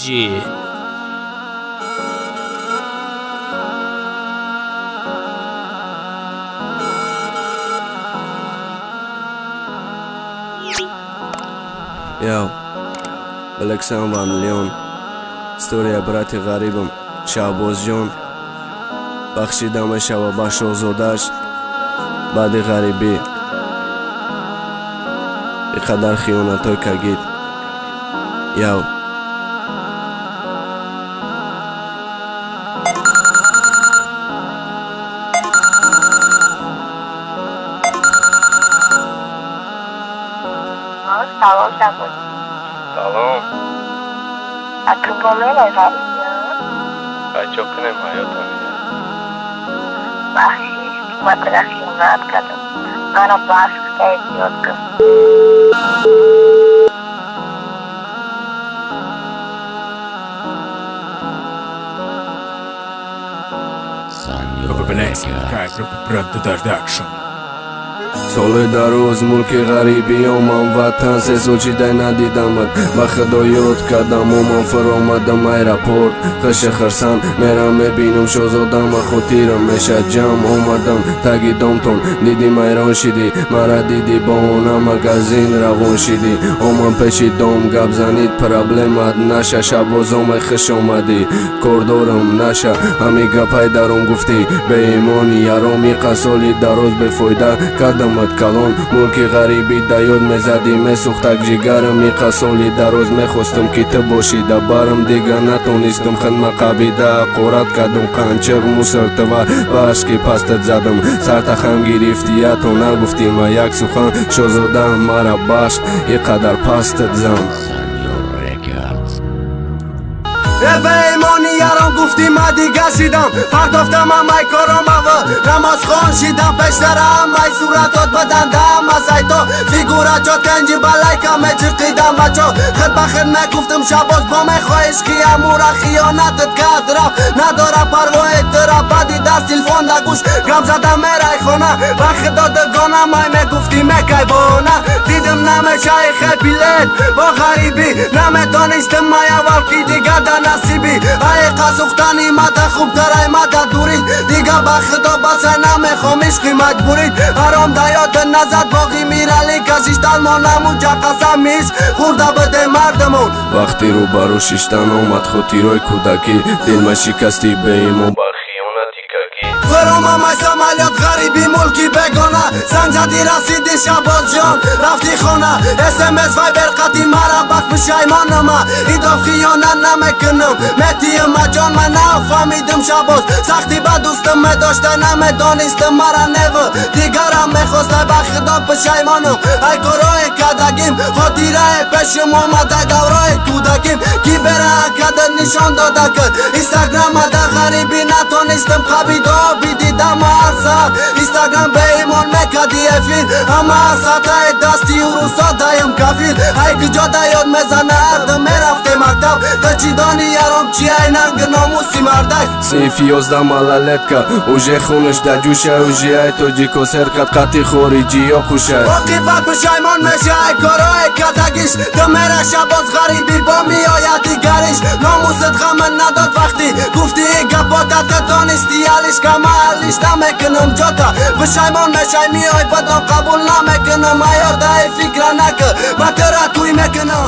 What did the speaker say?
جی Yo, Alexander Leon استوریا براتی غریبم شعباز جان بخشیدم شب بخش آزادش بعد غریبی اینقدر خیانت های کگید یو سلام شبان سلام اکباله نفر بچه کنم حیاتم بخشی مطرح خیانت کردم مرا بحث که زیاد کرد سال دراز ملک غریبی من وطن سه سال چیده ندیدم و خدا یاد کردم و من فرامدم ایرپورت خش خرسن میرم میبینم شازادم و خاطرم میشه جمع آمدم تگی دامتون دیدی ایران شدی مرا دیدی با اونم مگزین روان شدی آمن پیشی دام گپ زنید پرابلمت نشه شبازام خش آمدی کردارم نشه همی گپای درم گفتی به ایمان یارامی قسالی دراز بفایده کردم کلان ملک غریبی دیاد میزدی میسوختک جگرم ای قسالی دراز میخواستم که تو باشی در برم دیگه نتونستم خدمت قبیده قرات کردم قنچق موسرت و باشکی پستت زدم سرت خم گرفتی تو نگفتیم و یک سخن شازاده مرا باش اینقدر پستت زم به ایمانی یارم گفتی ما دیگه شیدم پردافتم همه کارم و نماز خان شیدم پیشترم ای صورتات بدندم از ای تو فیگورت جا تنجی بلای کمه چقیدم بچه خد بخد نگفتم شباز با می خواهش کی امورا خیانتت کرد رفت نداره پروای ترا بدی دست تلفون در گوش گم زدم میره خونه وقت دادگانم ای میگفتی میکی بانه دیدم نمیشه خیلی بیلت با غریبی نمیتونستم مای اول کی دیگه نصیبی ای قصوختنی مده خوب تر ای مده دوری دیگه بخدا بس نمیخوام عشقی مجبورید حرام دیاد نزد باقی میرالی کشیشتن ما نمونجا قسم میش خورده بده مردمون وقتی رو برو شیشتن آمد خاطرای کودکی دل ما شکستی به ایمون فرامم ای سمالیات غریبی ملکی بگانه سنجدی رسیدی شباز جان رفتی خانه اسمس وایبر قدی مرا بک پشیمانم ایداف خیانه نمیکنم متیم جان من نفهمیدم شباز سختی با دوستم میداشته نمیدانستم مرا نو دیگرم میخواسته بخدا پشیمانم ای کارای کدگیم خاطره پیشم آمده دورای کودکیم کی بره کده نشان داده کد اینستاگرام ده غریبی نتونستم قبیدا بیدیدم ارسا اینستاگرام به ایمان میکدی افیر اما ساته دستی و روسا دایم کفیر ای کجا دیاد میزنه اردم میرفته مکتب تا چی دانی یارم چی ای ننگ ناموسی مردک سیف 11 ملالت که اوژه خونش در جوشه اوژه ای تو جیکو سرکت قطی خارجی یا خوشه باقی بک پشیمان میشه ای کارای کدگیش تو میره شباز غریبی با میآید دیگریش ناموست غم نداد وقتی گفتی گپاتت دانستی علیش کم علیش نمیکنم جاتا پشیمان میشه میای بدم قبول نمیکنم ایار ده فکر نکه من ترا توی میکنم